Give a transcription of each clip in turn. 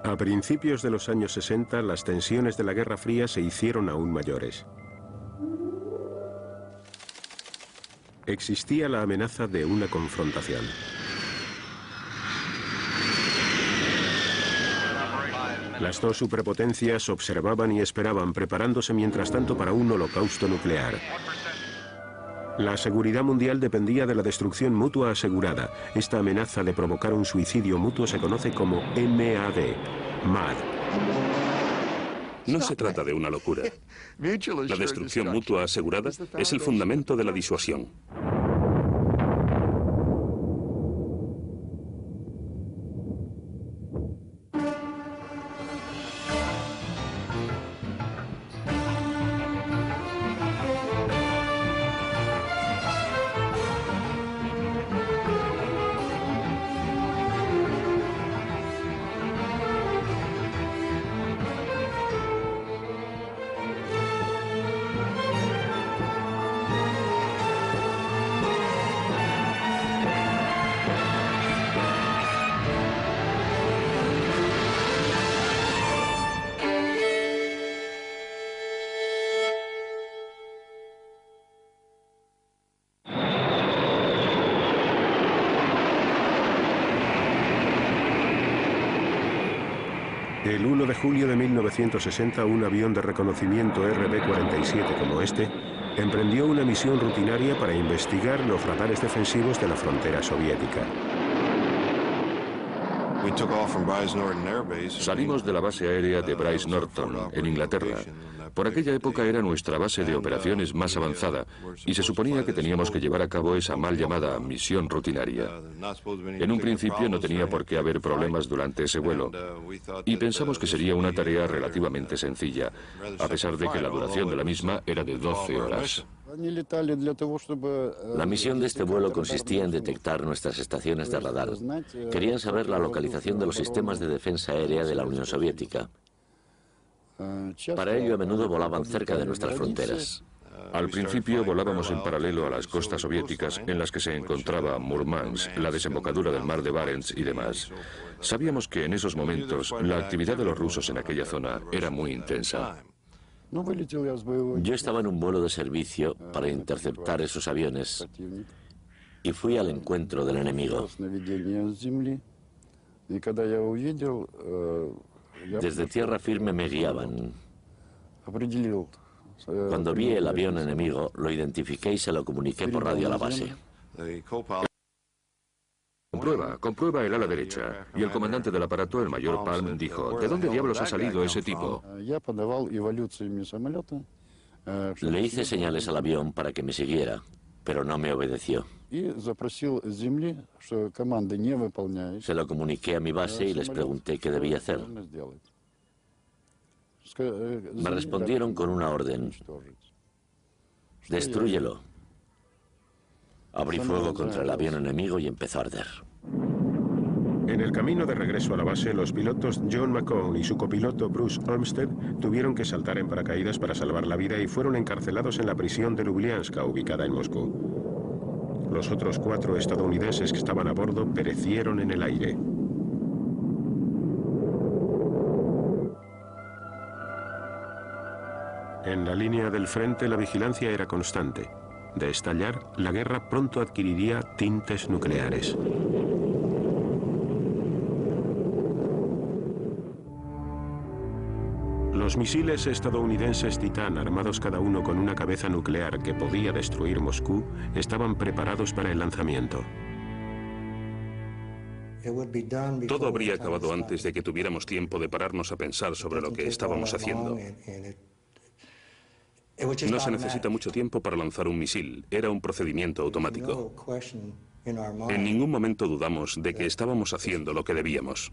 A principios de los años 60, las tensiones de la Guerra Fría se hicieron aún mayores. Existía la amenaza de una confrontación. Las dos superpotencias observaban y esperaban, preparándose mientras tanto para un holocausto nuclear. La seguridad mundial dependía de la destrucción mutua asegurada. Esta amenaza de provocar un suicidio mutuo se conoce como MAD, MAD. No se trata de una locura. La destrucción mutua asegurada es el fundamento de la disuasión. El 1 de julio de 1960, un avión de reconocimiento RB-47 como este emprendió una misión rutinaria para investigar los radares defensivos de la frontera soviética. Salimos de la base aérea de Brice Norton, en Inglaterra. Por aquella época era nuestra base de operaciones más avanzada y se suponía que teníamos que llevar a cabo esa mal llamada misión rutinaria. En un principio no tenía por qué haber problemas durante ese vuelo y pensamos que sería una tarea relativamente sencilla, a pesar de que la duración de la misma era de 12 horas. La misión de este vuelo consistía en detectar nuestras estaciones de radar. Querían saber la localización de los sistemas de defensa aérea de la Unión Soviética. Para ello, a menudo volaban cerca de nuestras fronteras. Al principio volábamos en paralelo a las costas soviéticas en las que se encontraba Murmansk, la desembocadura del mar de Barents y demás. Sabíamos que en esos momentos la actividad de los rusos en aquella zona era muy intensa. Yo estaba en un vuelo de servicio para interceptar esos aviones y fui al encuentro del enemigo. Desde tierra firme me guiaban. Cuando vi el avión enemigo, lo identifiqué y se lo comuniqué por radio a la base. Comprueba el ala derecha. Y el comandante del aparato, el mayor Palm, dijo: ¿de dónde diablos ha salido ese tipo? Le hice señales al avión para que me siguiera, pero no me obedeció. Se lo comuniqué a mi base y les pregunté qué debía hacer. Me respondieron con una orden: destrúyelo. Abrí fuego contra el avión enemigo y empezó a arder. En el camino de regreso a la base, los pilotos John McCone y su copiloto Bruce Olmsted tuvieron que saltar en paracaídas para salvar la vida y fueron encarcelados en la prisión de Lublianska, ubicada en Moscú. Los otros 4 estadounidenses que estaban a bordo perecieron en el aire. En la línea del frente, la vigilancia era constante. De estallar, la guerra pronto adquiriría tintes nucleares. Los misiles estadounidenses Titán, armados cada uno con una cabeza nuclear que podía destruir Moscú, estaban preparados para el lanzamiento. Todo habría acabado antes de que tuviéramos tiempo de pararnos a pensar sobre lo que estábamos haciendo. No se necesita mucho tiempo para lanzar un misil, era un procedimiento automático. En ningún momento dudamos de que estábamos haciendo lo que debíamos.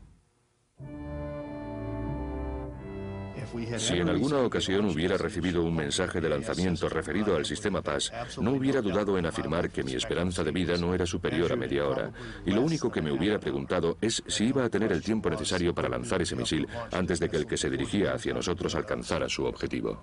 Si en alguna ocasión hubiera recibido un mensaje de lanzamiento referido al sistema PAS, no hubiera dudado en afirmar que mi esperanza de vida no era superior a media hora. Y lo único que me hubiera preguntado es si iba a tener el tiempo necesario para lanzar ese misil antes de que el que se dirigía hacia nosotros alcanzara su objetivo.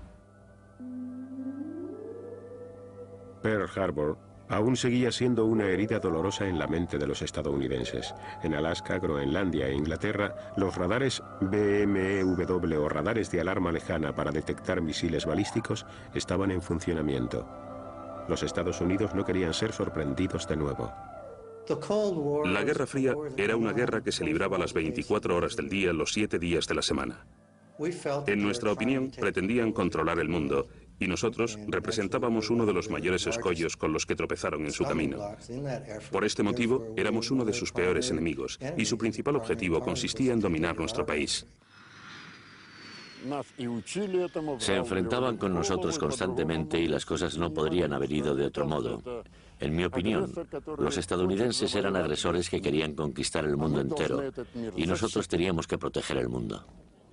Pearl Harbor aún seguía siendo una herida dolorosa en la mente de los estadounidenses. En Alaska, Groenlandia e Inglaterra, los radares BMEW o radares de alarma lejana para detectar misiles balísticos estaban en funcionamiento. Los Estados Unidos no querían ser sorprendidos de nuevo. La Guerra Fría era una guerra que se libraba las 24 horas del día, los 7 días de la semana. En nuestra opinión, pretendían controlar el mundo, y nosotros representábamos uno de los mayores escollos con los que tropezaron en su camino. Por este motivo, éramos uno de sus peores enemigos, y su principal objetivo consistía en dominar nuestro país. Se enfrentaban con nosotros constantemente y las cosas no podrían haber ido de otro modo. En mi opinión, los estadounidenses eran agresores que querían conquistar el mundo entero, y nosotros teníamos que proteger el mundo.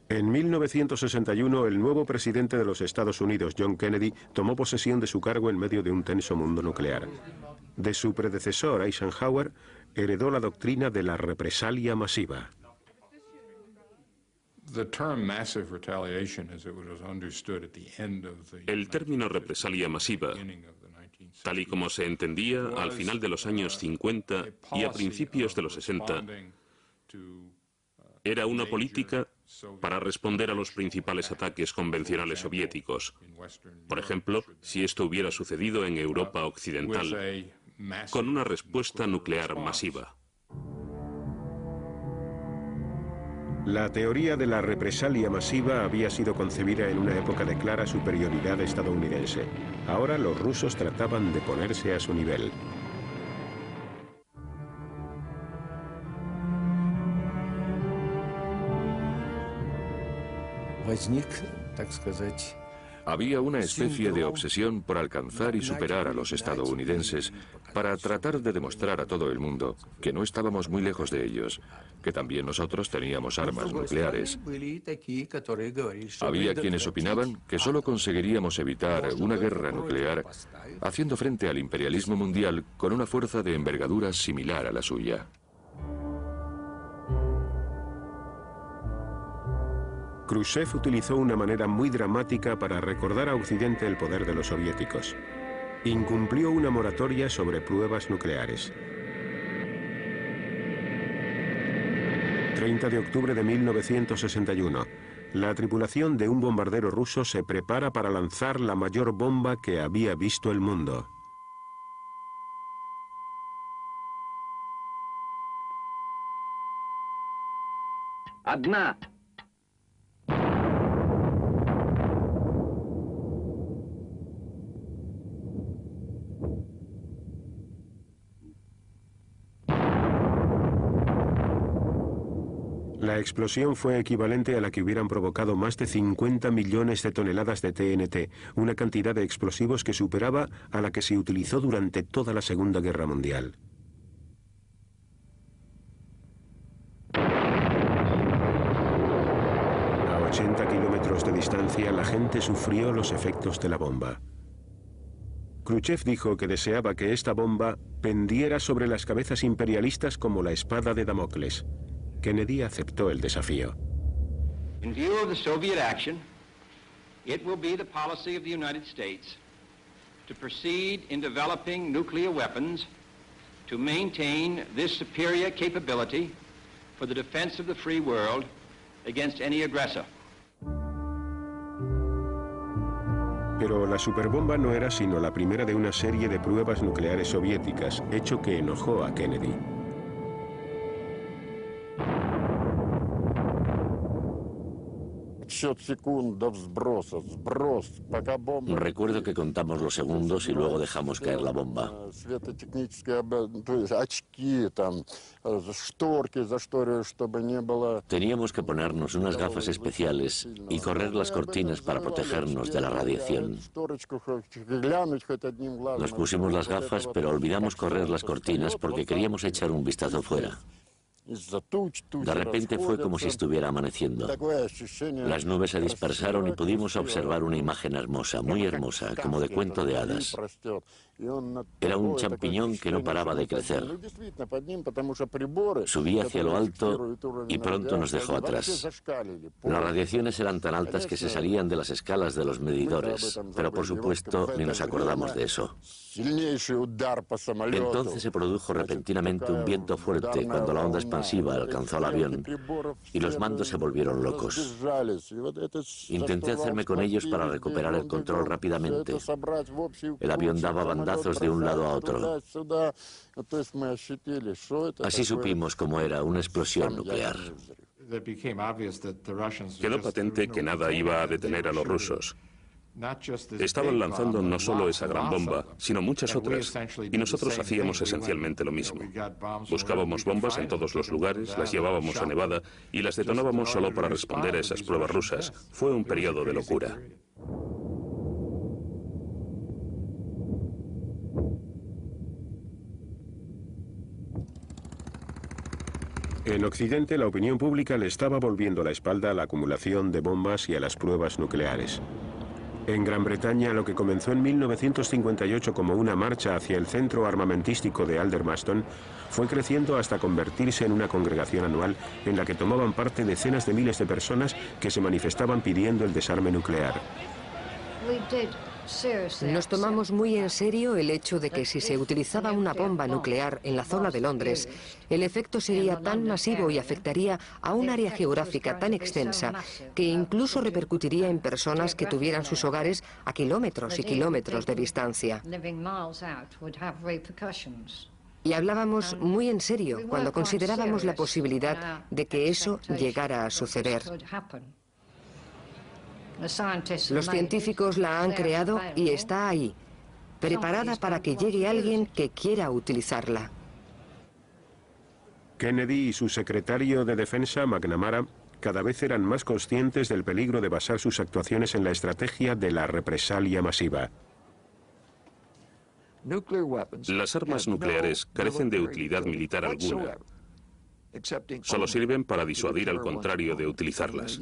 En 1961, el nuevo presidente de los Estados Unidos, John Kennedy, tomó posesión de su cargo en medio de un tenso mundo nuclear. De su predecesor, Eisenhower, heredó la doctrina de la represalia masiva. El término represalia masiva, tal y como se entendía al final de los años 50 y a principios de los 60, era una política para responder a los principales ataques convencionales soviéticos. Por ejemplo, si esto hubiera sucedido en Europa Occidental, con una respuesta nuclear masiva. La teoría de la represalia masiva había sido concebida en una época de clara superioridad estadounidense. Ahora los rusos trataban de ponerse a su nivel. Había una especie de obsesión por alcanzar y superar a los estadounidenses para tratar de demostrar a todo el mundo que no estábamos muy lejos de ellos, que también nosotros teníamos armas nucleares. Había quienes opinaban que solo conseguiríamos evitar una guerra nuclear haciendo frente al imperialismo mundial con una fuerza de envergadura similar a la suya. Khrushchev utilizó una manera muy dramática para recordar a Occidente el poder de los soviéticos. Incumplió una moratoria sobre pruebas nucleares. 30 de octubre de 1961. La tripulación de un bombardero ruso se prepara para lanzar la mayor bomba que había visto el mundo. Одна. La explosión fue equivalente a la que hubieran provocado más de 50 millones de toneladas de TNT, una cantidad de explosivos que superaba a la que se utilizó durante toda la Segunda Guerra Mundial. A 80 kilómetros de distancia, la gente sufrió los efectos de la bomba. Khrushchev dijo que deseaba que esta bomba pendiera sobre las cabezas imperialistas como la espada de Damocles. Kennedy aceptó el desafío. In view of the Soviet action, it will be the policy of the United States to proceed in developing nuclear weapons to maintain this superior capability for the defense of the free world against any aggressor. Pero la superbomba no era sino la primera de una serie de pruebas nucleares soviéticas, hecho que enojó a Kennedy. Recuerdo que contamos los segundos y luego dejamos caer la bomba. Teníamos que ponernos unas gafas especiales y correr las cortinas para protegernos de la radiación. Nos pusimos las gafas, pero olvidamos correr las cortinas porque queríamos echar un vistazo fuera. De repente fue como si estuviera amaneciendo. Las nubes se dispersaron y pudimos observar una imagen hermosa, muy hermosa, como de cuento de hadas. Era un champiñón que no paraba de crecer. Subía hacia lo alto y pronto nos dejó atrás. Las radiaciones eran tan altas que se salían de las escalas de los medidores, pero por supuesto ni nos acordamos de eso. Entonces se produjo repentinamente un viento fuerte cuando la onda expansiva alcanzó al avión y los mandos se volvieron locos. Intenté hacerme con ellos para recuperar el control rápidamente. El avión daba bandazos de un lado a otro. Así supimos cómo era una explosión nuclear. Quedó patente que nada iba a detener a los rusos. Estaban lanzando no solo esa gran bomba, sino muchas otras, y nosotros hacíamos esencialmente lo mismo. Buscábamos bombas en todos los lugares, las llevábamos a Nevada y las detonábamos solo para responder a esas pruebas rusas. Fue un periodo de locura. En Occidente, la opinión pública le estaba volviendo la espalda a la acumulación de bombas y a las pruebas nucleares. En Gran Bretaña, lo que comenzó en 1958 como una marcha hacia el centro armamentístico de Aldermaston, fue creciendo hasta convertirse en una congregación anual en la que tomaban parte decenas de miles de personas que se manifestaban pidiendo el desarme nuclear. Nos tomamos muy en serio el hecho de que si se utilizaba una bomba nuclear en la zona de Londres, el efecto sería tan masivo y afectaría a un área geográfica tan extensa que incluso repercutiría en personas que tuvieran sus hogares a kilómetros y kilómetros de distancia. Y hablábamos muy en serio cuando considerábamos la posibilidad de que eso llegara a suceder. Los científicos la han creado y está ahí, preparada para que llegue alguien que quiera utilizarla. Kennedy y su secretario de Defensa, McNamara, cada vez eran más conscientes del peligro de basar sus actuaciones en la estrategia de la represalia masiva. Las armas nucleares carecen de utilidad militar alguna. Solo sirven para disuadir al contrario de utilizarlas.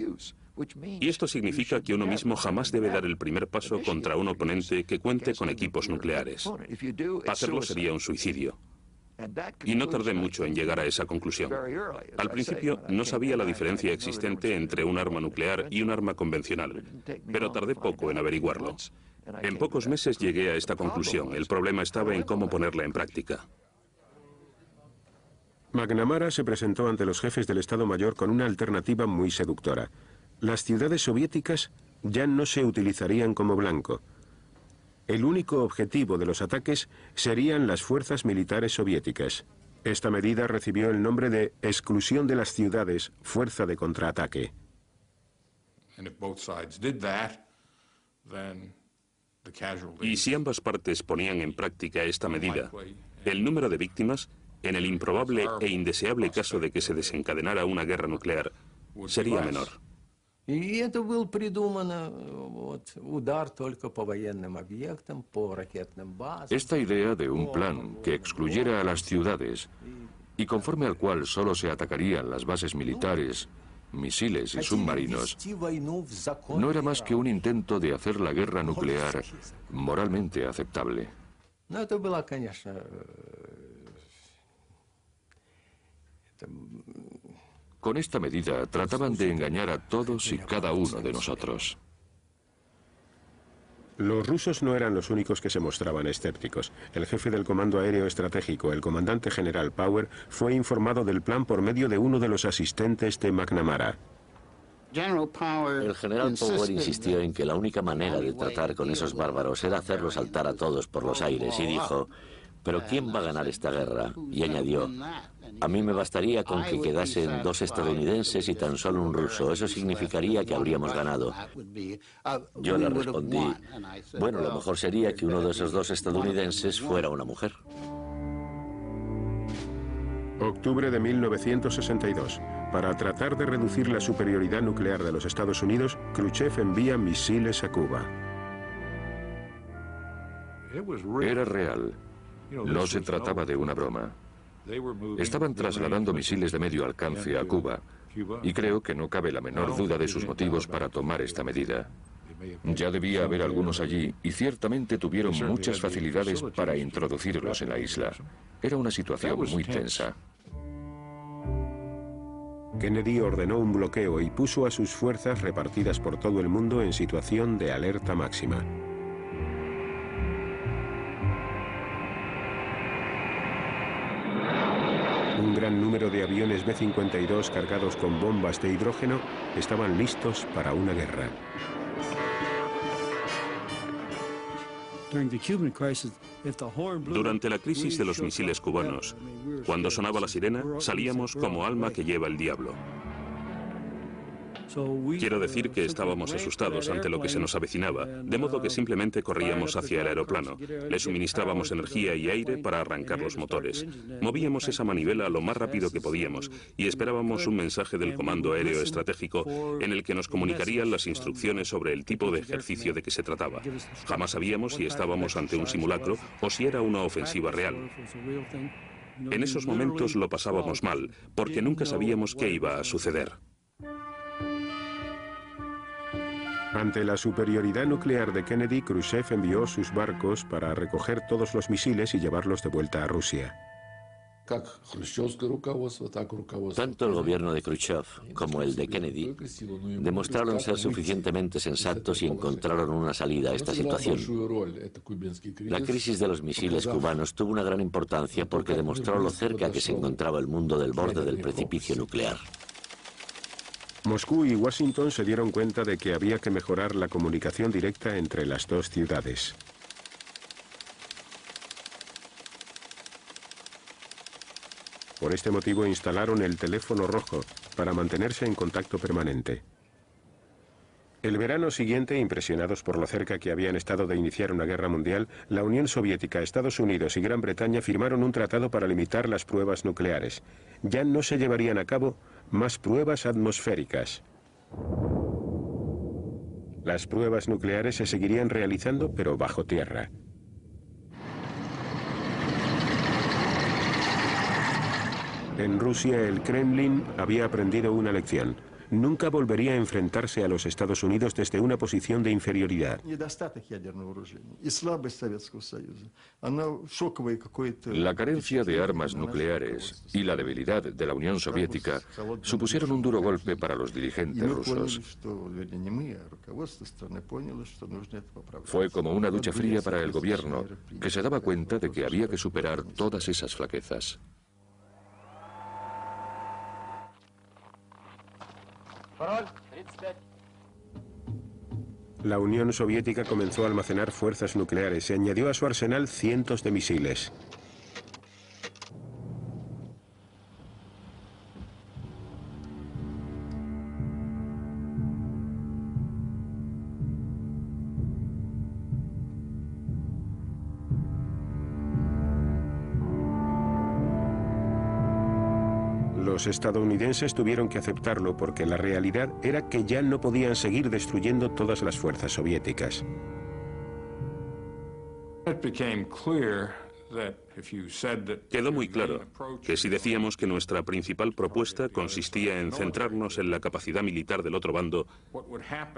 Y esto significa que uno mismo jamás debe dar el primer paso contra un oponente que cuente con equipos nucleares. Hacerlo sería un suicidio. Y no tardé mucho en llegar a esa conclusión. Al principio no sabía la diferencia existente entre un arma nuclear y un arma convencional, pero tardé poco en averiguarlo. En pocos meses llegué a esta conclusión. El problema estaba en cómo ponerla en práctica. McNamara se presentó ante los jefes del Estado Mayor con una alternativa muy seductora. Las ciudades soviéticas ya no se utilizarían como blanco. El único objetivo de los ataques serían las fuerzas militares soviéticas. Esta medida recibió el nombre de exclusión de las ciudades, fuerza de contraataque. Y si ambas partes ponían en práctica esta medida, el número de víctimas, en el improbable e indeseable caso de que se desencadenara una guerra nuclear, sería menor. И это было придумано, удар только по военным объектам, по ракетным базам. Esta idea de un plan que excluyera a las ciudades y conforme al cual solo se atacarían las bases militares, misiles y submarinos, no era más que un intento de hacer la guerra nuclear moralmente aceptable. Но это была, конечно, Con esta medida trataban de engañar a todos y cada uno de nosotros. Los rusos no eran los únicos que se mostraban escépticos. El jefe del Comando Aéreo Estratégico, el comandante general Power, fue informado del plan por medio de uno de los asistentes de McNamara. El general Power insistió en que la única manera de tratar con esos bárbaros era hacerlos saltar a todos por los aires y dijo: ¿pero quién va a ganar esta guerra? Y añadió: a mí me bastaría con que quedasen 2 estadounidenses y tan solo un ruso. Eso significaría que habríamos ganado. Yo le respondí: bueno, lo mejor sería que uno de esos 2 estadounidenses fuera una mujer. Octubre de 1962. Para tratar de reducir la superioridad nuclear de los Estados Unidos, Khrushchev envía misiles a Cuba. Era real. No se trataba de una broma. Estaban trasladando misiles de medio alcance a Cuba, y creo que no cabe la menor duda de sus motivos para tomar esta medida. Ya debía haber algunos allí, y ciertamente tuvieron muchas facilidades para introducirlos en la isla. Era una situación muy tensa. Kennedy ordenó un bloqueo y puso a sus fuerzas repartidas por todo el mundo en situación de alerta máxima. Un gran número de aviones B-52 cargados con bombas de hidrógeno estaban listos para una guerra. Durante la crisis de los misiles cubanos, cuando sonaba la sirena, salíamos como alma que lleva el diablo. Quiero decir que estábamos asustados ante lo que se nos avecinaba, de modo que simplemente corríamos hacia el aeroplano. Le suministrábamos energía y aire para arrancar los motores. Movíamos esa manivela lo más rápido que podíamos y esperábamos un mensaje del Comando Aéreo Estratégico en el que nos comunicarían las instrucciones sobre el tipo de ejercicio de que se trataba. Jamás sabíamos si estábamos ante un simulacro o si era una ofensiva real. En esos momentos lo pasábamos mal, porque nunca sabíamos qué iba a suceder. Ante la superioridad nuclear de Kennedy, Khrushchev envió sus barcos para recoger todos los misiles y llevarlos de vuelta a Rusia. Tanto el gobierno de Khrushchev como el de Kennedy demostraron ser suficientemente sensatos y encontraron una salida a esta situación. La crisis de los misiles cubanos tuvo una gran importancia porque demostró lo cerca que se encontraba el mundo del borde del precipicio nuclear. Moscú y Washington se dieron cuenta de que había que mejorar la comunicación directa entre las dos ciudades. Por este motivo instalaron el teléfono rojo para mantenerse en contacto permanente. El verano siguiente, impresionados por lo cerca que habían estado de iniciar una guerra mundial, la Unión Soviética, Estados Unidos y Gran Bretaña firmaron un tratado para limitar las pruebas nucleares. Ya no se llevarían a cabo más pruebas atmosféricas. Las pruebas nucleares se seguirían realizando, pero bajo tierra. En Rusia, el Kremlin había aprendido una lección. Nunca volvería a enfrentarse a los Estados Unidos desde una posición de inferioridad. La carencia de armas nucleares y la debilidad de la Unión Soviética supusieron un duro golpe para los dirigentes rusos. Fue como una ducha fría para el gobierno, que se daba cuenta de que había que superar todas esas flaquezas. La Unión Soviética comenzó a almacenar fuerzas nucleares y añadió a su arsenal cientos de misiles. Los estadounidenses tuvieron que aceptarlo porque la realidad era que ya no podían seguir destruyendo todas las fuerzas soviéticas. Quedó muy claro que si decíamos que nuestra principal propuesta consistía en centrarnos en la capacidad militar del otro bando,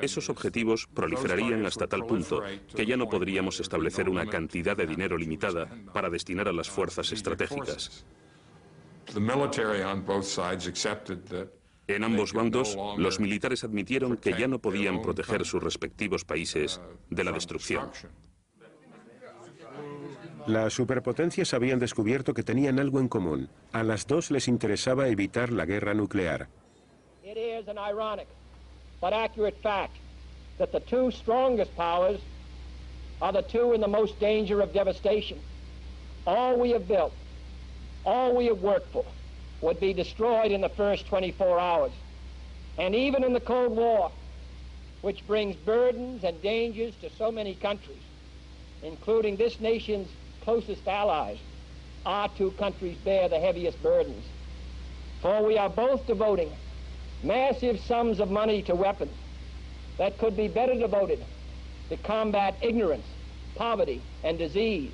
esos objetivos proliferarían hasta tal punto que ya no podríamos establecer una cantidad de dinero limitada para destinar a las fuerzas estratégicas. En ambos bandos, los militares admitieron que ya no podían proteger sus respectivos países de la destrucción. Las superpotencias habían descubierto que tenían algo en común. A las dos les interesaba evitar la guerra nuclear. It is an ironic but accurate fact that the two strongest powers are the two in the most danger of devastation. All we have built, all we have worked for, would be destroyed in the first 24 hours. And even in the Cold War, which brings burdens and dangers to so many countries, including this nation's closest allies, our two countries bear the heaviest burdens. For we are both devoting massive sums of money to weapons that could be better devoted to combat ignorance, poverty, and disease.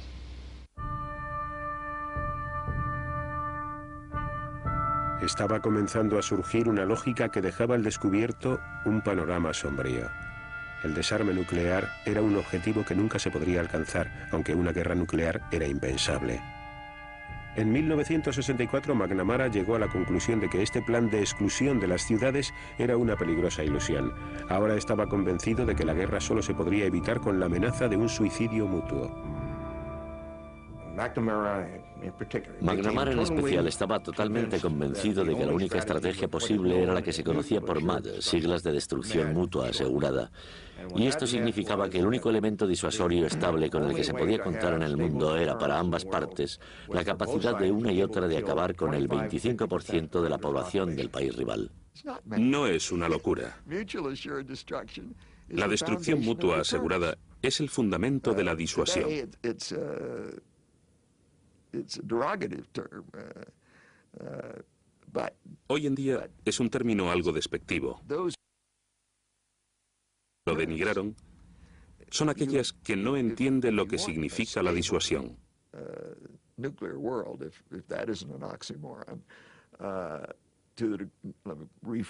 Estaba comenzando a surgir una lógica que dejaba al descubierto un panorama sombrío. El desarme nuclear era un objetivo que nunca se podría alcanzar, aunque una guerra nuclear era impensable. En 1964, McNamara llegó a la conclusión de que este plan de exclusión de las ciudades era una peligrosa ilusión. Ahora estaba convencido de que la guerra solo se podría evitar con la amenaza de un suicidio mutuo. McNamara en especial estaba totalmente convencido de que la única estrategia posible era la que se conocía por MAD, siglas de destrucción mutua asegurada. Y esto significaba que el único elemento disuasorio estable con el que se podía contar en el mundo era, para ambas partes, la capacidad de una y otra de acabar con el 25% de la población del país rival. No es una locura. La destrucción mutua asegurada es el fundamento de la disuasión. Hoy en día es un término algo despectivo. Lo denigraron son aquellas que no entienden lo que significa la disuasión.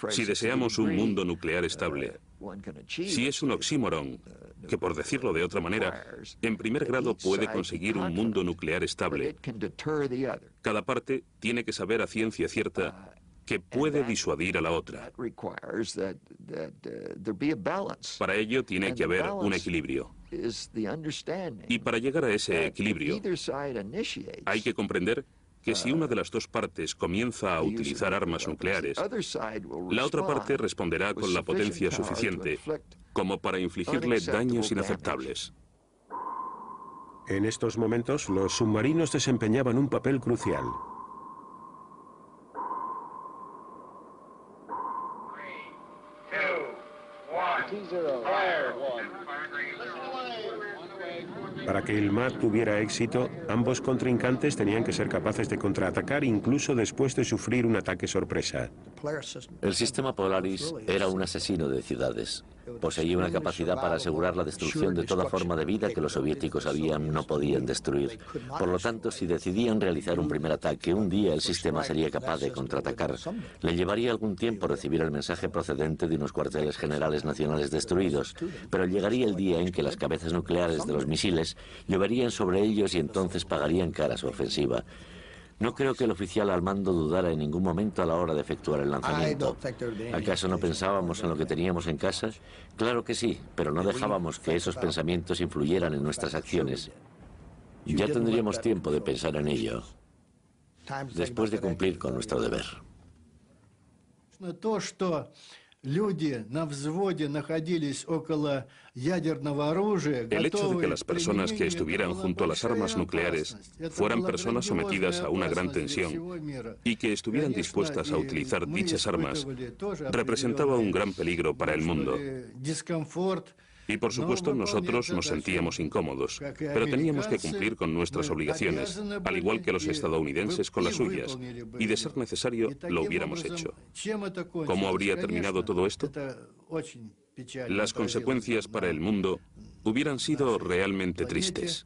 Si deseamos un mundo nuclear estable, si es un oxímoron, que por decirlo de otra manera, en primer grado puede conseguir un mundo nuclear estable, cada parte tiene que saber a ciencia cierta que puede disuadir a la otra. Para ello tiene que haber un equilibrio. Y para llegar a ese equilibrio, hay que comprender que si una de las dos partes comienza a utilizar armas nucleares, la otra parte responderá con la potencia suficiente como para infligirle daños inaceptables. En estos momentos, los submarinos desempeñaban un papel crucial. Para que el MAD tuviera éxito, ambos contrincantes tenían que ser capaces de contraatacar incluso después de sufrir un ataque sorpresa. El sistema Polaris era un asesino de ciudades. Poseía una capacidad para asegurar la destrucción de toda forma de vida que los soviéticos sabían no podían destruir. Por lo tanto, si decidían realizar un primer ataque, un día el sistema sería capaz de contraatacar. Le llevaría algún tiempo recibir el mensaje procedente de unos cuarteles generales nacionales destruidos, pero llegaría el día en que las cabezas nucleares de los misiles lloverían sobre ellos y entonces pagarían cara su ofensiva. No creo que el oficial al mando dudara en ningún momento a la hora de efectuar el lanzamiento. ¿Acaso no pensábamos en lo que teníamos en casa? Claro que sí, pero no dejábamos que esos pensamientos influyeran en nuestras acciones. Ya tendríamos tiempo de pensar en ello, después de cumplir con nuestro deber. El hecho de que las personas que estuvieran junto a las armas nucleares fueran personas sometidas a una gran tensión y que estuvieran dispuestas a utilizar dichas armas representaba un gran peligro para el mundo. Y por supuesto nosotros nos sentíamos incómodos, pero teníamos que cumplir con nuestras obligaciones, al igual que los estadounidenses con las suyas, y de ser necesario lo hubiéramos hecho. ¿Cómo habría terminado todo esto? Las consecuencias para el mundo hubieran sido realmente tristes.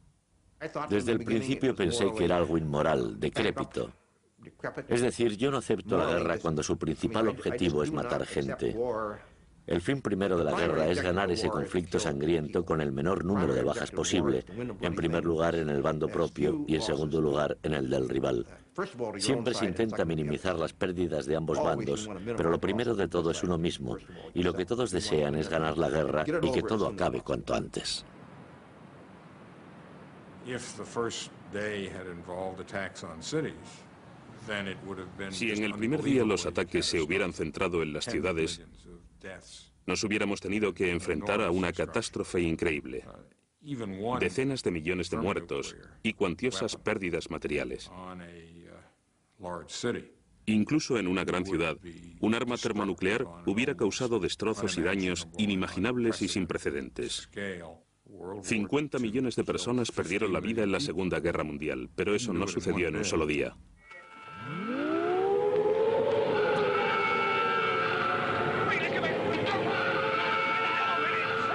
Desde el principio pensé que era algo inmoral, decrépito. Es decir, yo no acepto la guerra cuando su principal objetivo es matar gente. El fin primero de la guerra es ganar ese conflicto sangriento con el menor número de bajas posible, en primer lugar en el bando propio y en segundo lugar en el del rival. Siempre se intenta minimizar las pérdidas de ambos bandos, pero lo primero de todo es uno mismo, y lo que todos desean es ganar la guerra y que todo acabe cuanto antes. Si en el primer día los ataques se hubieran centrado en las ciudades, nos hubiéramos tenido que enfrentar a una catástrofe increíble. Decenas de millones de muertos y cuantiosas pérdidas materiales. Incluso en una gran ciudad, un arma termonuclear hubiera causado destrozos y daños inimaginables y sin precedentes. 50 millones de personas perdieron la vida en la Segunda Guerra Mundial, pero eso no sucedió en un solo día.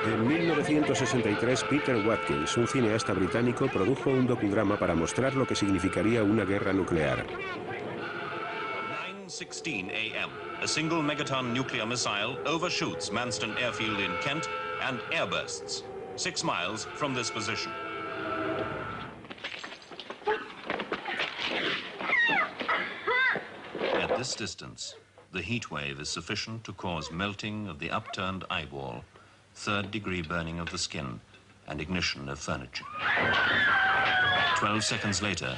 En 1963, Peter Watkins, un cineasta británico, produjo un docudrama para mostrar lo que significaría una guerra nuclear. 1:16 a.m. A single megaton nuclear missile overshoots Manston Airfield in Kent and airbursts 6 miles from this position. At this distance, the heat wave is sufficient to cause melting of the upturned eyeball, third-degree burning of the skin, and ignition of furniture. 12 seconds later,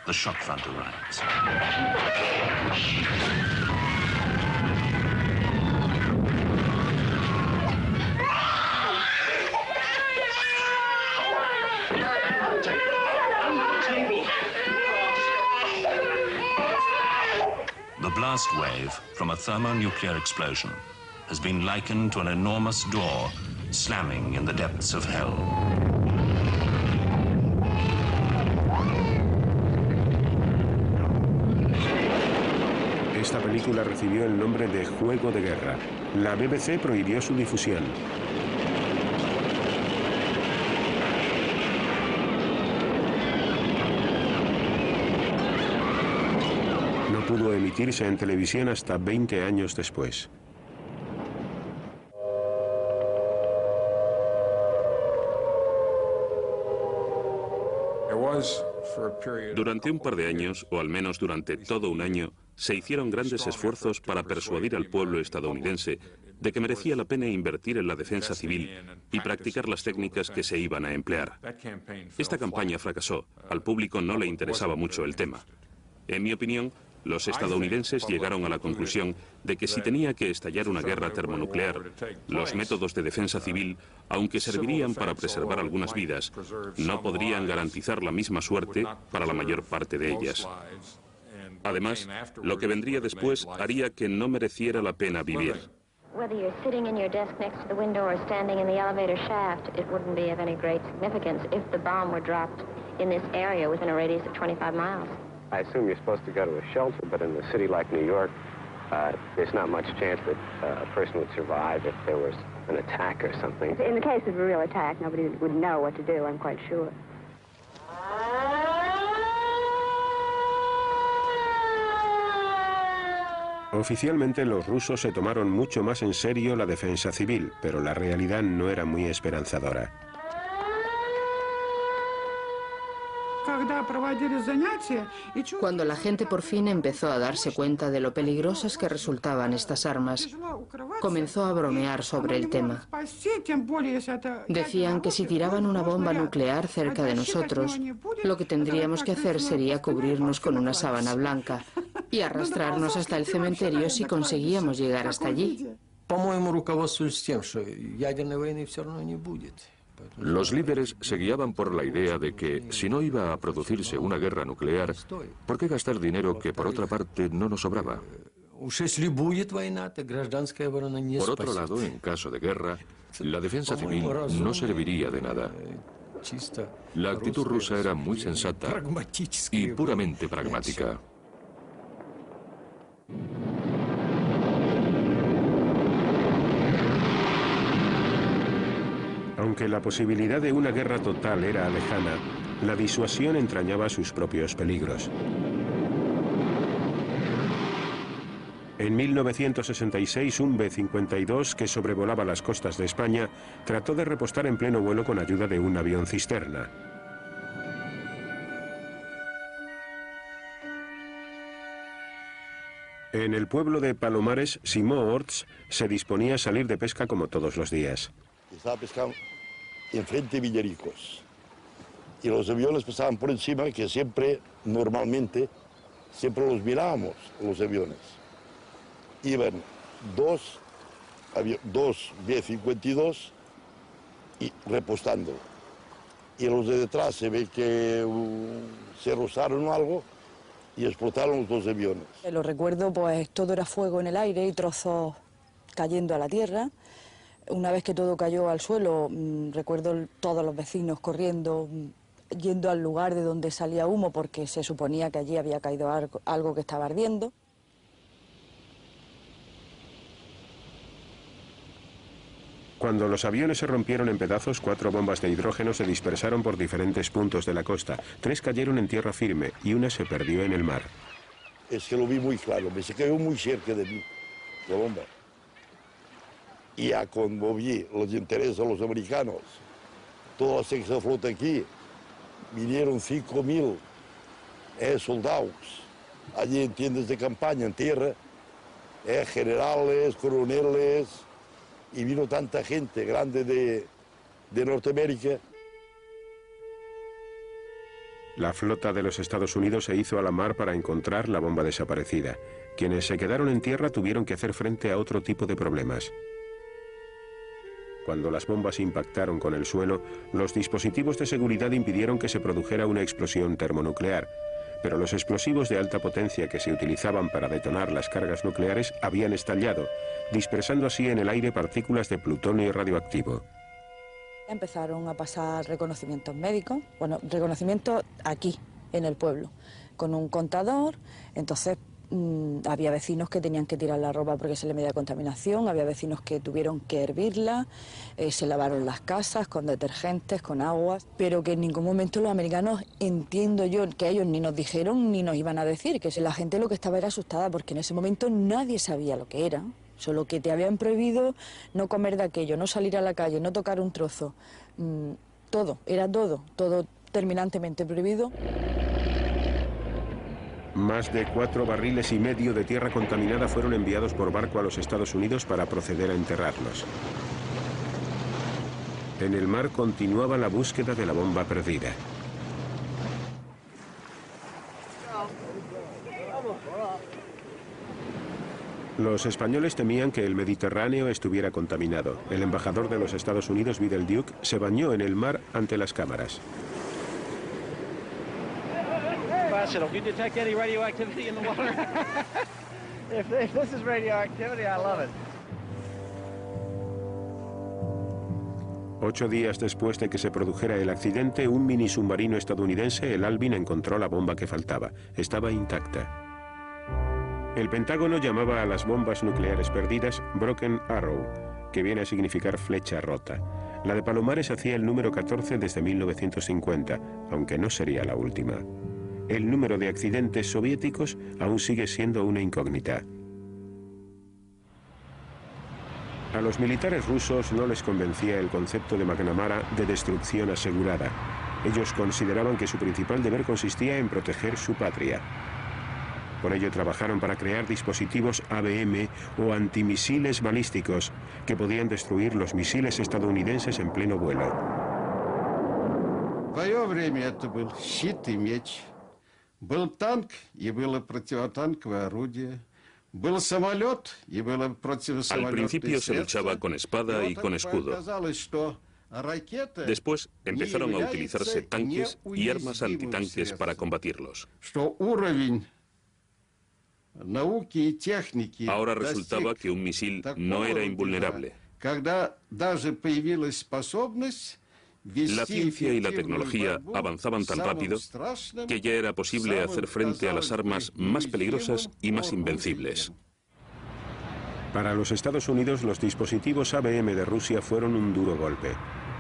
the shock front arrives. The blast wave from a thermonuclear explosion has been likened to an enormous door slamming in the depths of hell. Esta película recibió el nombre de Juego de Guerra. La BBC prohibió su difusión. No pudo emitirse en televisión hasta 20 años después. Durante un par de años, o al menos durante todo un año, se hicieron grandes esfuerzos para persuadir al pueblo estadounidense de que merecía la pena invertir en la defensa civil y practicar las técnicas que se iban a emplear. Esta campaña fracasó. Al público no le interesaba mucho el tema. En mi opinión, los estadounidenses llegaron a la conclusión de que si tenía que estallar una guerra termonuclear, los métodos de defensa civil, aunque servirían para preservar algunas vidas, no podrían garantizar la misma suerte para la mayor parte de ellas. Además, lo que vendría después haría que no mereciera la pena vivir. Whether you're sitting in your desk next to the window or standing in the elevator shaft, it wouldn't be of any great significance if the bomb were dropped in this area within a radius of 25 miles. I assume you're supposed to go to a shelter, but in a city like New York, there's not much chance that a person would survive if there was an attack or something. In the case of a real attack, nobody would know what to do, I'm quite sure. Oficialmente los rusos se tomaron mucho más en serio la defensa civil, pero la realidad no era muy esperanzadora. Cuando la gente por fin empezó a darse cuenta de lo peligrosas que resultaban estas armas, comenzó a bromear sobre el tema. Decían que si tiraban una bomba nuclear cerca de nosotros, lo que tendríamos que hacer sería cubrirnos con una sábana blanca y arrastrarnos hasta el cementerio si conseguíamos llegar hasta allí. Los líderes se guiaban por la idea de que, si no iba a producirse una guerra nuclear, ¿por qué gastar dinero que, por otra parte, no nos sobraba? Por otro lado, en caso de guerra, la defensa civil no serviría de nada. La actitud rusa era muy sensata y puramente pragmática. Aunque la posibilidad de una guerra total era lejana, la disuasión entrañaba sus propios peligros. En 1966, un B-52 que sobrevolaba las costas de España trató de repostar en pleno vuelo con ayuda de un avión cisterna. En el pueblo de Palomares, Simó Orts se disponía a salir de pesca como todos los días. Estaba pescando enfrente de Villaricos y los aviones pasaban por encima, que siempre, normalmente, siempre los mirábamos, los aviones. Iban dos B-52 y repostando. Y los de detrás se ve que se rozaron o algo y explotaron los dos aviones. Lo recuerdo, pues todo era fuego en el aire y trozos cayendo a la tierra. Una vez que todo cayó al suelo, recuerdo todos los vecinos corriendo, yendo al lugar de donde salía humo porque se suponía que allí había caído algo que estaba ardiendo. Cuando los aviones se rompieron en pedazos, 4 bombas de hidrógeno se dispersaron por diferentes puntos de la costa. 3 cayeron en tierra firme y una se perdió en el mar. es que lo vi muy claro, me se cayó muy cerca de mí, la bomba. Y ya cuando vi los intereses de los americanos, toda la sexta flota aquí, vinieron 5.000 soldados, allí en tiendas de campaña, en tierra, generales, coroneles, y vino tanta gente grande de Norteamérica. La flota de los Estados Unidos se hizo a la mar para encontrar la bomba desaparecida. Quienes se quedaron en tierra tuvieron que hacer frente a otro tipo de problemas. Cuando las bombas impactaron con el suelo, los dispositivos de seguridad impidieron que se produjera una explosión termonuclear, pero los explosivos de alta potencia que se utilizaban para detonar las cargas nucleares habían estallado, dispersando así en el aire partículas de plutonio radioactivo. Empezaron a pasar reconocimientos médicos, bueno, reconocimientos aquí, en el pueblo, con un contador. Entonces había vecinos que tenían que tirar la ropa porque se le medía contaminación, había vecinos que tuvieron que hervirla, se lavaron las casas con detergentes, con aguas, pero que en ningún momento los americanos, entiendo yo, que ellos ni nos dijeron ni nos iban a decir, que la gente lo que estaba era asustada porque en ese momento nadie sabía lo que era. Solo que te habían prohibido no comer de aquello, no salir a la calle, no tocar un trozo. Todo, era todo terminantemente prohibido. Más de 4,5 barriles de tierra contaminada fueron enviados por barco a los Estados Unidos para proceder a enterrarlos. En el mar continuaba la búsqueda de la bomba perdida. Los españoles temían que el Mediterráneo estuviera contaminado. El embajador de los Estados Unidos, Vidal Duke, se bañó en el mar ante las cámaras. You detect any radioactivity in the water? If this is radioactivity, I love it. 8 días después de que se produjera el accidente, un mini submarino estadounidense, el Alvin, encontró la bomba que faltaba. Estaba intacta. El Pentágono llamaba a las bombas nucleares perdidas Broken Arrow, que viene a significar flecha rota. La de Palomares hacía el número 14 desde 1950, aunque no sería la última. El número de accidentes soviéticos aún sigue siendo una incógnita. A los militares rusos no les convencía el concepto de McNamara de destrucción asegurada. Ellos consideraban que su principal deber consistía en proteger su patria. Por ello trabajaron para crear dispositivos ABM o antimisiles balísticos que podían destruir los misiles estadounidenses en pleno vuelo. Был танк, и было противотанковое орудие. Был самолет, и было противосамолетное. Al principio se luchaba con espada y con escudo. Después empezaron a utilizarse tanques y armas antitanques para combatirlos. Ahora resultaba que un misil no era invulnerable. La ciencia y la tecnología avanzaban tan rápido que ya era posible hacer frente a las armas más peligrosas y más invencibles. Para los Estados Unidos, los dispositivos ABM de Rusia fueron un duro golpe.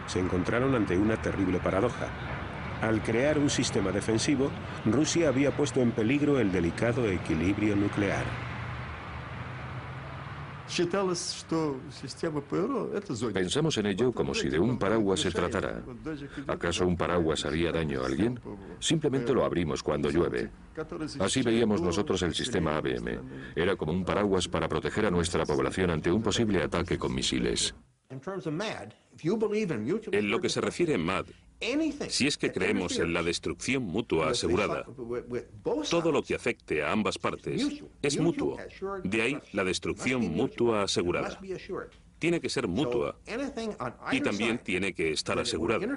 Se encontraron ante una terrible paradoja. Al crear un sistema defensivo, Rusia había puesto en peligro el delicado equilibrio nuclear. Pensamos en ello como si de un paraguas se tratara. ¿Acaso un paraguas haría daño a alguien? Simplemente lo abrimos cuando llueve. Así veíamos nosotros el sistema ABM. Era como un paraguas para proteger a nuestra población ante un posible ataque con misiles. En lo que se refiere a MAD, si es que creemos en la destrucción mutua asegurada, todo lo que afecte a ambas partes es mutuo. De ahí la destrucción mutua asegurada. Tiene que ser mutua y también tiene que estar asegurada.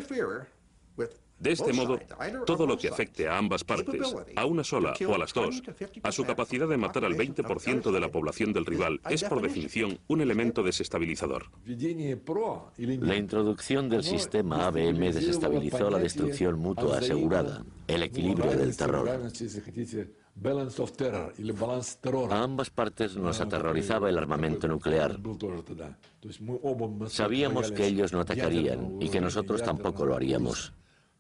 De este modo, todo lo que afecte a ambas partes, a una sola o a las dos, a su capacidad de matar al 20% de la población del rival, es por definición un elemento desestabilizador. La introducción del sistema ABM desestabilizó la destrucción mutua asegurada, el equilibrio del terror. A ambas partes nos aterrorizaba el armamento nuclear. Sabíamos que ellos no atacarían y que nosotros tampoco lo haríamos.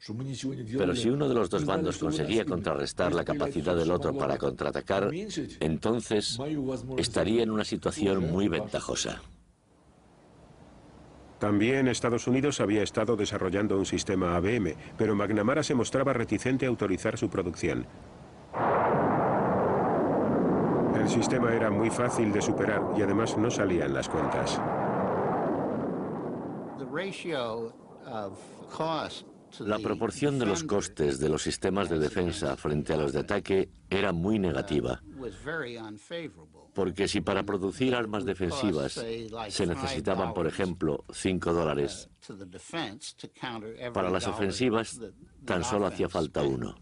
Pero si uno de los dos bandos conseguía contrarrestar la capacidad del otro para contraatacar, entonces estaría en una situación muy ventajosa. También Estados Unidos había estado desarrollando un sistema ABM, pero McNamara se mostraba reticente a autorizar su producción. El sistema era muy fácil de superar y además no salían las cuentas. La proporción de los costes de los sistemas de defensa frente a los de ataque era muy negativa, porque si para producir armas defensivas se necesitaban, por ejemplo, $5, para las ofensivas tan solo hacía falta $1.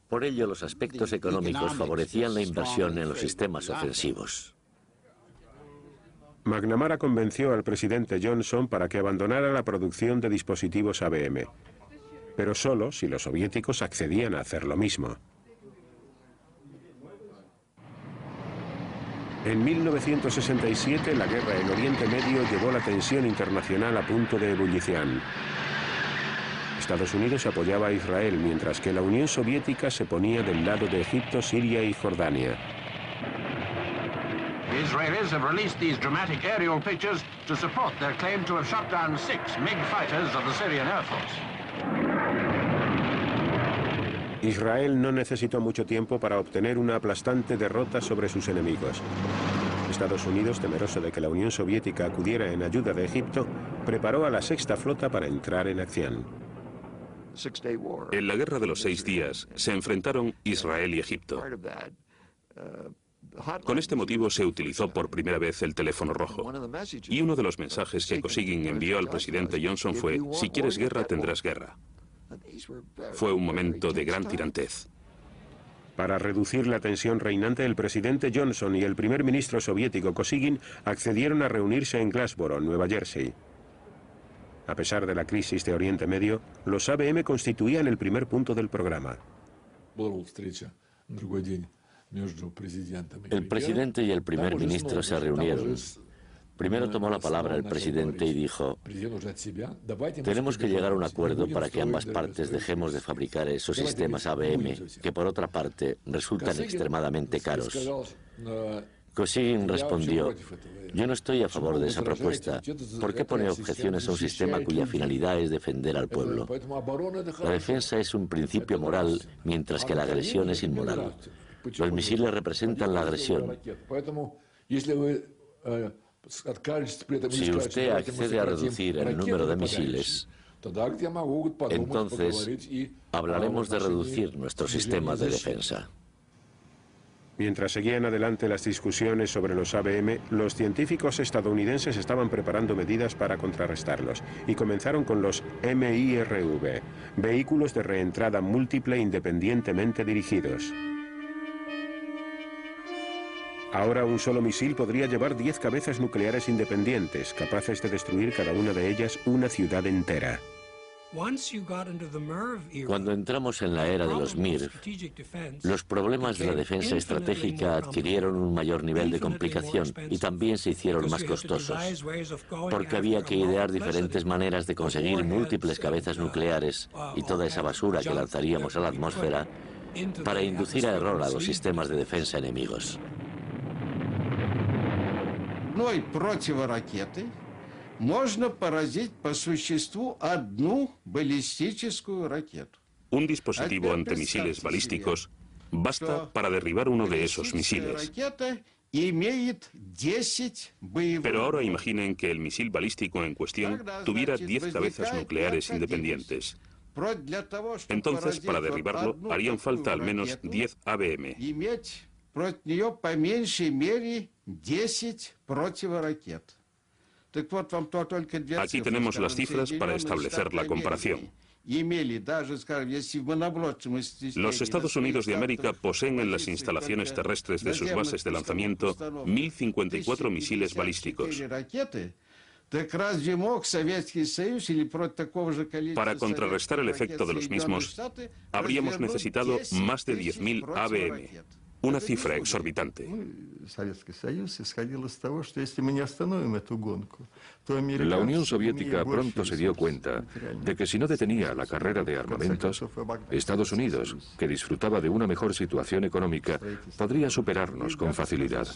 Por ello, los aspectos económicos favorecían la inversión en los sistemas ofensivos. McNamara convenció al presidente Johnson para que abandonara la producción de dispositivos ABM, pero solo si los soviéticos accedían a hacer lo mismo. En 1967, la guerra en Oriente Medio llevó la tensión internacional a punto de ebullición. Estados Unidos apoyaba a Israel, mientras que la Unión Soviética se ponía del lado de Egipto, Siria y Jordania. The Israelis have released these dramatic aerial pictures to support their claim to have shot down 6 MiG fighters of the Syrian Air Force. Israel no necesitó mucho tiempo para obtener una aplastante derrota sobre sus enemigos. Estados Unidos, temeroso de que la Unión Soviética acudiera en ayuda de Egipto, preparó a la Sexta Flota para entrar en acción. En la Guerra de los 6 días se enfrentaron Israel y Egipto. Con este motivo se utilizó por primera vez el teléfono rojo. Y uno de los mensajes que Kosygin envió al presidente Johnson fue: si quieres guerra, tendrás guerra. Fue un momento de gran tirantez. Para reducir la tensión reinante, el presidente Johnson y el primer ministro soviético Kosygin accedieron a reunirse en Glassboro, Nueva Jersey. A pesar de la crisis de Oriente Medio, los ABM constituían el primer punto del programa. El presidente y el primer ministro se reunieron. Primero tomó la palabra el presidente y dijo: tenemos que llegar a un acuerdo para que ambas partes dejemos de fabricar esos sistemas ABM, que por otra parte resultan extremadamente caros. Kosygin respondió: yo no estoy a favor de esa propuesta. ¿Por qué pone objeciones a un sistema cuya finalidad es defender al pueblo? La defensa es un principio moral, mientras que la agresión es inmoral. Los misiles representan la agresión. Si usted accede a reducir el número de misiles, entonces hablaremos de reducir nuestro sistema de defensa. Mientras seguían adelante las discusiones sobre los ABM, los científicos estadounidenses estaban preparando medidas para contrarrestarlos y comenzaron con los MIRV, vehículos de reentrada múltiple independientemente dirigidos. Ahora un solo misil podría llevar 10 cabezas nucleares independientes, capaces de destruir cada una de ellas una ciudad entera. Cuando entramos en la era de los MIRV, los problemas de la defensa estratégica adquirieron un mayor nivel de complicación y también se hicieron más costosos, porque había que idear diferentes maneras de conseguir múltiples cabezas nucleares y toda esa basura que lanzaríamos a la atmósfera para inducir a error a los sistemas de defensa enemigos. Одной противоракетой можно поразить по существу одну баллистическую ракету. Un dispositivo antimisiles balísticos basta para derribar uno de esos misiles. Pero ahora imaginen que el misil balístico en cuestión tuviera 10 cabezas nucleares independientes. Entonces, para derribarlo, harían falta al menos 10 ABM. Против нее по меньшей мере 10 противоракет. Aquí tenemos las cifras para establecer la comparación. Los Estados Unidos de América poseen en las instalaciones terrestres de sus bases de lanzamiento 1054 misiles balísticos. Para contrarrestar el efecto de los mismos, habríamos necesitado más de 10.000 ABM. Una cifra exorbitante. La Unión Soviética pronto se dio cuenta de que si no detenía la carrera de armamentos, Estados Unidos, que disfrutaba de una mejor situación económica, podría superarnos con facilidad.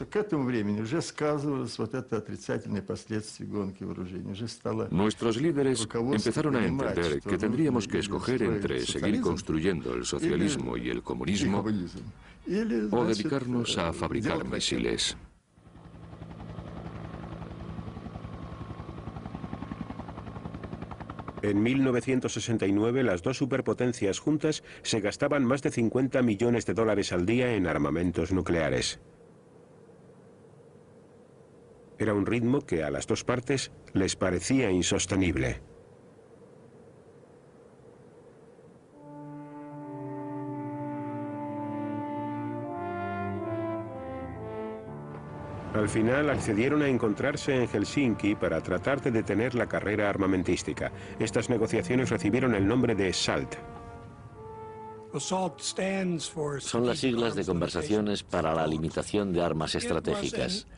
Nuestros líderes empezaron a entender que tendríamos que escoger entre seguir construyendo el socialismo y el comunismo o dedicarnos a fabricar misiles. En 1969, las dos superpotencias juntas se gastaban más de 50 millones de dólares al día en armamentos nucleares. Era un ritmo que a las dos partes les parecía insostenible. Al final accedieron a encontrarse en Helsinki para tratar de detener la carrera armamentística. Estas negociaciones recibieron el nombre de SALT. Son las siglas de conversaciones para la limitación de armas estratégicas.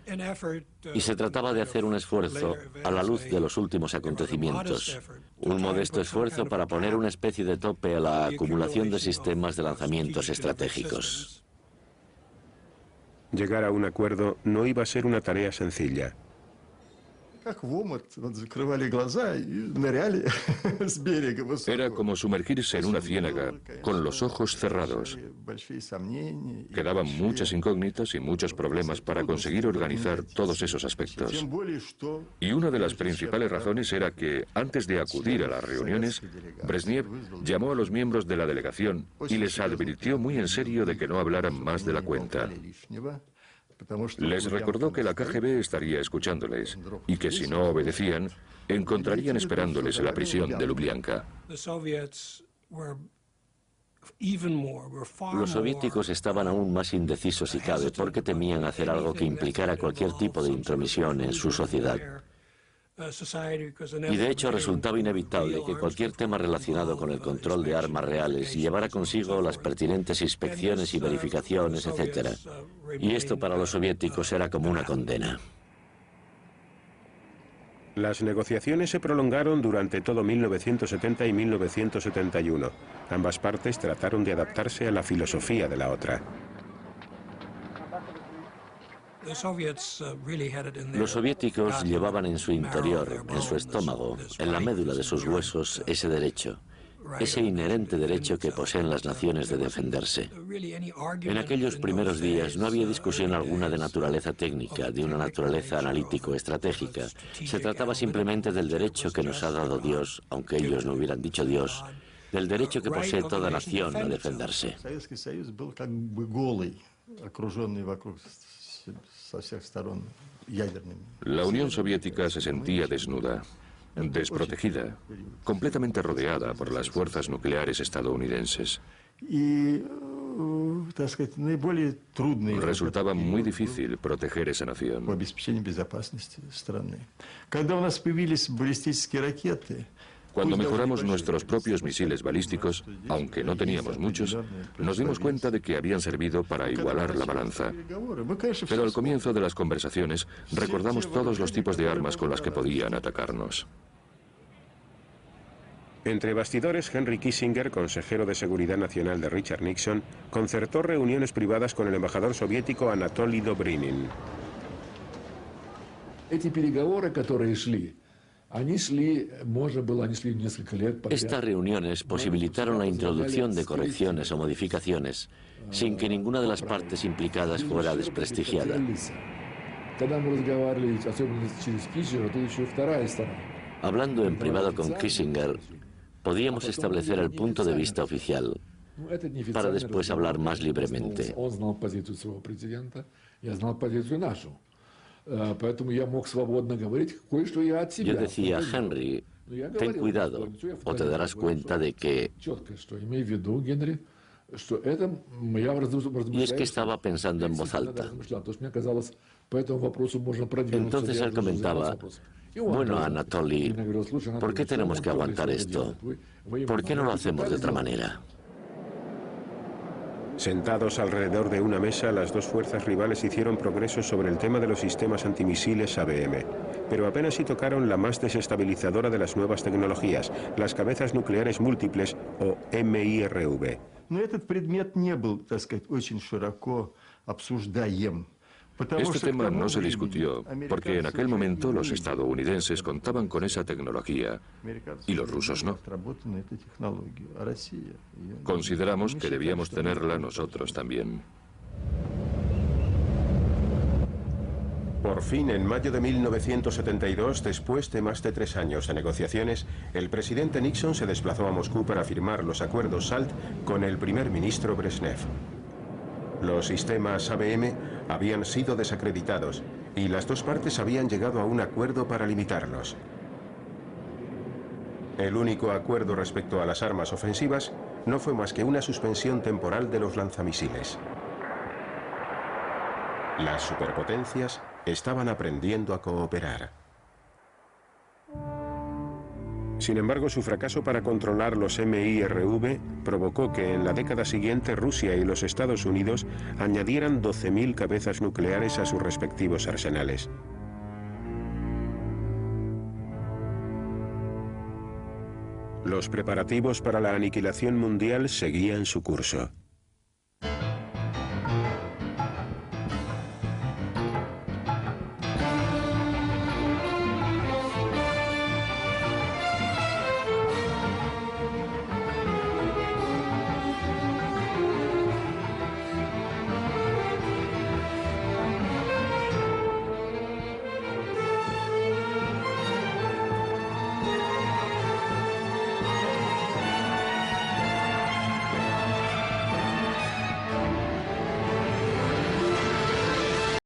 Y se trataba de hacer un esfuerzo a la luz de los últimos acontecimientos. Un modesto esfuerzo para poner una especie de tope a la acumulación de sistemas de lanzamientos estratégicos. Llegar a un acuerdo no iba a ser una tarea sencilla. Era como sumergirse en una ciénaga con los ojos cerrados. Quedaban muchas incógnitas y muchos problemas para conseguir organizar todos esos aspectos. Y una de las principales razones era que, antes de acudir a las reuniones, Brezhnev llamó a los miembros de la delegación y les advirtió muy en serio de que no hablaran más de la cuenta. Les recordó que la KGB estaría escuchándoles y que si no obedecían, encontrarían esperándoles en la prisión de Lubyanka. Los soviéticos estaban aún más indecisos si cabe porque temían hacer algo que implicara cualquier tipo de intromisión en su sociedad. Y de hecho resultaba inevitable que cualquier tema relacionado con el control de armas reales llevara consigo las pertinentes inspecciones y verificaciones, etc. Y esto para los soviéticos era como una condena. Las negociaciones se prolongaron durante todo 1970 y 1971. Ambas partes trataron de adaptarse a la filosofía de la otra. Los soviéticos llevaban en su interior, en su estómago, en la médula de sus huesos, ese derecho, ese inherente derecho que poseen las naciones de defenderse. En aquellos primeros días no había discusión alguna de naturaleza técnica, de una naturaleza analítico-estratégica. Se trataba simplemente del derecho que nos ha dado Dios, aunque ellos no hubieran dicho Dios, del derecho que posee toda nación a defenderse. La Unión Soviética se sentía desnuda, desprotegida, completamente rodeada por las fuerzas nucleares estadounidenses. Resultaba muy difícil proteger esa nación. Cuando mejoramos nuestros propios misiles balísticos, aunque no teníamos muchos, nos dimos cuenta de que habían servido para igualar la balanza. Pero al comienzo de las conversaciones, recordamos todos los tipos de armas con las que podían atacarnos. Entre bastidores, Henry Kissinger, consejero de Seguridad Nacional de Richard Nixon, concertó reuniones privadas con el embajador soviético Anatoly Dobrinin. Estas reuniones posibilitaron la introducción de correcciones o modificaciones sin que ninguna de las partes implicadas fuera desprestigiada. Hablando en privado con Kissinger, podíamos establecer el punto de vista oficial para después hablar más libremente. Yo decía, Henry, ten cuidado o te darás cuenta de que... Y es que estaba pensando en voz alta. Entonces él comentaba, bueno, Anatoly, ¿por qué tenemos que aguantar esto? ¿Por qué no lo hacemos de otra manera? Sentados alrededor de una mesa, las dos fuerzas rivales hicieron progresos sobre el tema de los sistemas antimisiles ABM, pero apenas si tocaron la más desestabilizadora de las nuevas tecnologías, las cabezas nucleares múltiples o MIRV. Но этот предмет не был, так сказать, очень широко обсуждаем. Este tema no se discutió porque en aquel momento los estadounidenses contaban con esa tecnología y los rusos no. Consideramos que debíamos tenerla nosotros también. Por fin, en mayo de 1972, después de más de 3 años de negociaciones, el presidente Nixon se desplazó a Moscú para firmar los acuerdos SALT con el primer ministro Brezhnev. Los sistemas ABM habían sido desacreditados y las dos partes habían llegado a un acuerdo para limitarlos. El único acuerdo respecto a las armas ofensivas no fue más que una suspensión temporal de los lanzamisiles. Las superpotencias estaban aprendiendo a cooperar. Sin embargo, su fracaso para controlar los MIRV provocó que en la década siguiente Rusia y los Estados Unidos añadieran 12.000 cabezas nucleares a sus respectivos arsenales. Los preparativos para la aniquilación mundial seguían su curso.